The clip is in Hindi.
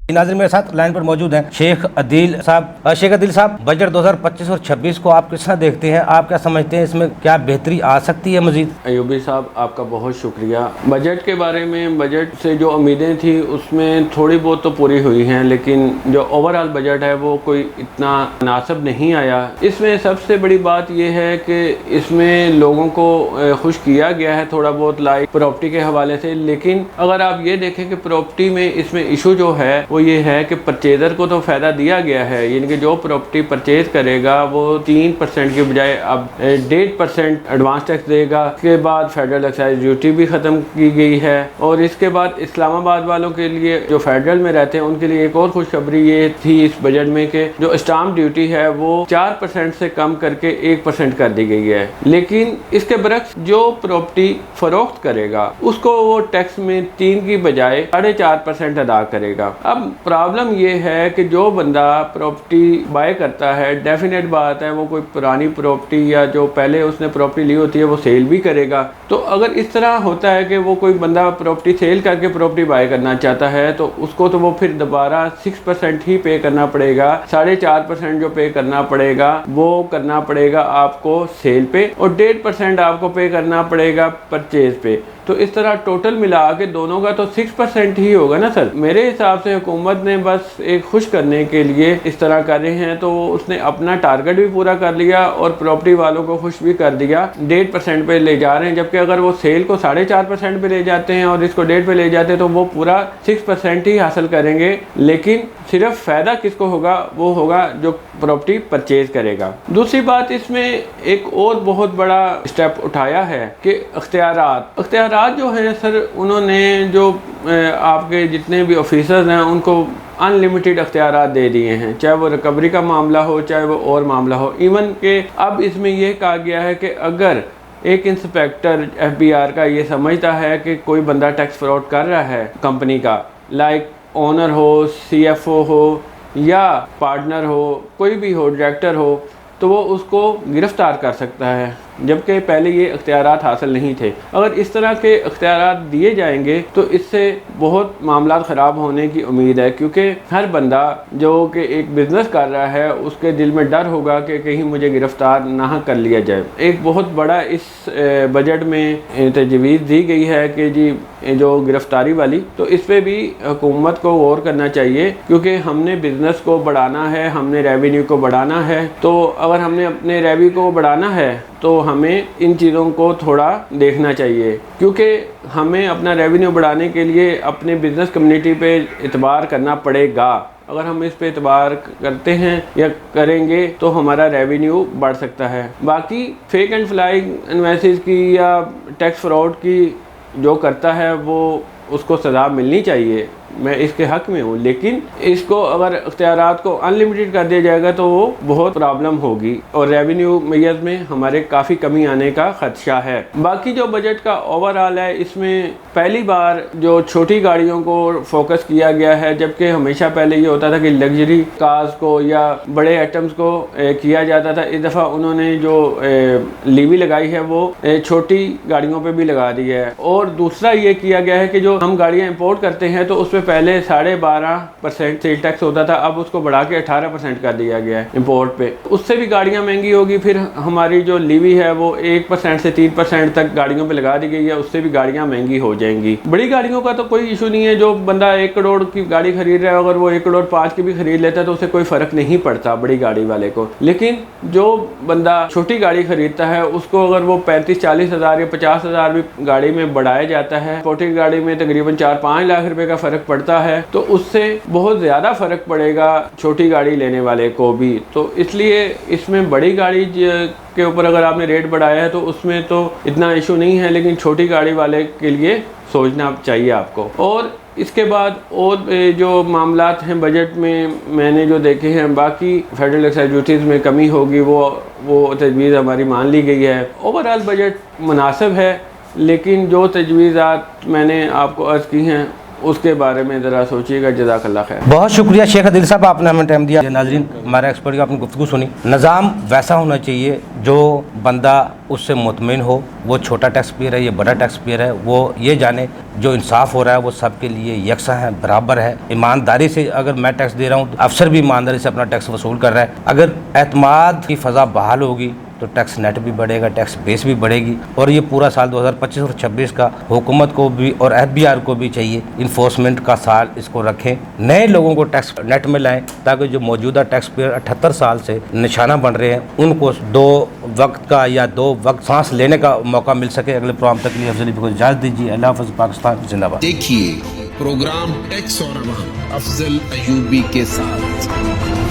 नाज़रीन मेरे साथ लाइन पर मौजूद हैं शेख अदील साहब। शेख अदील साहब, बजट 2025 और 26 को आप किस तरह देखते हैं? आप क्या समझते हैं, इसमें क्या बेहतरी आ सकती है मजीद? अयूबी साहब, आपका बहुत शुक्रिया। बजट के बारे में, बजट से जो उम्मीदें थी उसमें थोड़ी बहुत तो पूरी हुई हैं, लेकिन जो ओवरऑल बजट है वो कोई इतना मुनासिब नहीं आया। इसमें सबसे बड़ी बात यह है कि इसमें लोगों को खुश किया गया है थोड़ा बहुत, लाइक प्रॉपर्टी के हवाले से। लेकिन अगर आप ये देखें कि प्रॉपर्टी में इसमें इशू जो है वो ये है कि परचेज़र को तो फ़ायदा दिया गया है, यानी कि जो प्रॉपर्टी परचेज़ करेगा वो 3% के बजाय अब 1.5% एडवांस टैक्स देगा। इसके बाद फेडरल एक्साइज ड्यूटी भी ख़त्म की गई है। और इसके बाद इस्लामाबाद वालों के लिए, जो फेडरल में रहते हैं, उनके लिए एक और खुशखबरी ये थी इस बजट में कि जो स्टाम्प ड्यूटी है वो 4% से कम करके 1% कर दी गई है। लेकिन इसके बरक्स जो प्रॉपर्टी फ़रोख्त करेगा उसको वो टैक्स में 3 की बजाय 4.5% अदा करेगा। अब प्रॉब्लम ये है कि जो बंदा प्रॉपर्टी बाय करता है, डेफिनेट बात है वो कोई पुरानी प्रॉपर्टी या जो पहले उसने प्रॉपर्टी ली होती है वो सेल भी करेगा। तो अगर इस तरह होता है कि वो कोई बंदा प्रॉपर्टी सेल करके प्रॉपर्टी बाय करना चाहता है तो उसको तो वो फिर दोबारा 6% ही पे करना पड़ेगा। 4.5% जो पे करना पड़ेगा वो करना पड़ेगा आपको सेल पे, और 1.5% आपको पे करना पड़ेगा परचेज पे। तो इस तरह टोटल मिला के दोनों का तो 6% ही होगा ना सर। मेरे हिसाब से हुकूमत ने बस एक खुश करने के लिए इस तरह कर रहे हैं, तो उसने अपना टारगेट भी पूरा कर लिया और प्रॉपर्टी वालों को खुश भी कर दिया। 1.5% पे ले जा रहे हैं, जबकि अगर वो सेल को 4.5% पे ले जाते हैं और इसको 1.5 पे ले जाते हैं तो वो पूरा 6% ही हासिल करेंगे। लेकिन सिर्फ फ़ायदा किसको होगा? वो होगा जो प्रॉपर्टी परचेज करेगा। दूसरी बात, इसमें एक और बहुत बड़ा स्टेप उठाया है कि अख्तियारात जो हैं सर, उन्होंने जो आपके जितने भी ऑफिसर्स हैं उनको अनलिमिटेड अख्तियारात दे दिए हैं, चाहे वो रिकवरी का मामला हो चाहे वो और मामला हो। इवन के अब इसमें यह कहा गया है कि अगर एक इंस्पेक्टर FBI का ये समझता है कि कोई बंदा टैक्स फ्रॉड कर रहा है कंपनी का, लाइक ओनर हो, CFO हो या पार्टनर हो, कोई भी हो, डायरेक्टर हो, तो वो उसको गिरफ्तार कर सकता है, जबकि पहले ये अख्तियारात हासिल नहीं थे। अगर इस तरह के अख्तियारात दिए जाएंगे तो इससे बहुत मामला ख़राब होने की उम्मीद है, क्योंकि हर बंदा जो कि एक बिज़नेस कर रहा है उसके दिल में डर होगा कि कहीं मुझे गिरफ़्तार ना कर लिया जाए। एक बहुत बड़ा इस बजट में तजवीज़ दी गई है कि जी जो गिरफ़्तारी वाली, तो इस पर भी हुकूमत को गौर करना चाहिए, क्योंकि हमने बिज़नेस को बढ़ाना है, हमने रेवेन्यू को बढ़ाना है। तो अगर हमने अपने रेवेन्यू को बढ़ाना है तो हमें इन चीज़ों को थोड़ा देखना चाहिए, क्योंकि हमें अपना रेवेन्यू बढ़ाने के लिए अपने बिज़नेस कम्युनिटी पे एतबार करना पड़ेगा। अगर हम इस पे एतबार करते हैं या करेंगे तो हमारा रेवेन्यू बढ़ सकता है। बाकी फेक एंड फ्लाइंग इन्वेस्टिस की या टैक्स फ्रॉड की जो करता है वो उसको सज़ा मिलनी चाहिए, मैं इसके हक में हूँ। लेकिन इसको अगर अख्तियारात को अनलिमिटेड कर दिया जाएगा तो वो बहुत प्रॉब्लम होगी और रेवेन्यू मैयत में हमारे काफ़ी कमी आने का खदशा है। बाकी जो बजट का ओवरऑल है, इसमें पहली बार जो छोटी गाड़ियों को फोकस किया गया है, जबकि हमेशा पहले ये होता था कि लग्जरी कार्स को या बड़े आइटम्स को किया जाता था। इस दफ़ा उन्होंने जो लीवी लगाई है वो छोटी गाड़ियों पर भी लगा दी है। और दूसरा ये किया गया है कि जो हम गाड़ियाँ इम्पोर्ट करते हैं तो उस पर पहले 12.5% सेल टैक्स होता था, अब उसको बढ़ा के 18% कर दिया गया है इम्पोर्ट पे। उससे भी गाड़ियाँ महंगी होगी। फिर हमारी जो लीवी है वो 1% से 3% तक गाड़ियों पे लगा दी गई है, उससे भी गाड़ियाँ महंगी हो जाएंगी। बड़ी गाड़ियों का तो कोई इशू नहीं है, जो बंदा 1 करोड़ की गाड़ी खरीद रहा है अगर वो 1 करोड़ 5 की भी खरीद लेता है तो उससे कोई फ़र्क नहीं पड़ता बड़ी गाड़ी वाले को। लेकिन जो बंदा छोटी गाड़ी खरीदता है उसको अगर वो 35-40 हज़ार या 50 हज़ार भी गाड़ी में बढ़ाया जाता है, छोटी गाड़ी में तकरीबन 4-5 लाख रुपए का फ़र्क पड़ता है, तो उससे बहुत ज़्यादा फ़र्क पड़ेगा छोटी गाड़ी लेने वाले को भी। तो इसलिए इसमें बड़ी गाड़ी के ऊपर अगर आपने रेट बढ़ाया है तो उसमें तो इतना इशू नहीं है, लेकिन छोटी गाड़ी वाले के लिए सोचना चाहिए आपको। और इसके बाद और जो मामलात हैं बजट में मैंने जो देखे हैं, बाकी फेडरल एक्साइज ड्यूटीज़ में कमी होगी वो तजवीज़ हमारी मान ली गई है। ओवरऑल बजट मुनासिब है, लेकिन जो तजवीज़ात मैंने आपको अर्ज़ की हैं उसके बारे में ज़रा सोचिएगा। जज़ाकल्लाह खैर। बहुत शुक्रिया शेख अदील साहब, आपने हमें टाइम दिया। नाज़रीन, हमारा एक्सपर्ट की आपने गुफ्तगू सुनी। निज़ाम वैसा होना चाहिए जो बंदा उससे मुतमिन हो। वो छोटा टैक्स पेयर है, ये बड़ा टैक्स पेयर है, वो ये जाने जो इंसाफ हो रहा है वो सबके लिए यकसा है, बराबर है। ईमानदारी से अगर मैं टैक्स दे रहा हूँ तो अफसर भी ईमानदारी से अपना टैक्स वसूल कर रहा है। अगर एतमाद की फ़ज़ा बहाल होगी तो टैक्स नेट भी बढ़ेगा, टैक्स बेस भी बढ़ेगी। और ये पूरा साल 2025 और 26 का हुकूमत को भी और FBI को भी चाहिए इन्फोर्समेंट का साल इसको रखें, नए लोगों को टैक्स नेट में लाएं, ताकि जो मौजूदा टैक्स पेयर 78 साल से निशाना बन रहे हैं उनको 2 वक्त का या 2 वक्त सांस लेने का मौका मिल सके। अगले प्रोग्राम तक के लिए अफजल को इजाज़त दीजिए। अल्लाह हाफ़िज़। पाकिस्तान जिंदाबाद। देखिए प्रोग्राम टैक्स और अवाम अफजल अयूबी के साथ।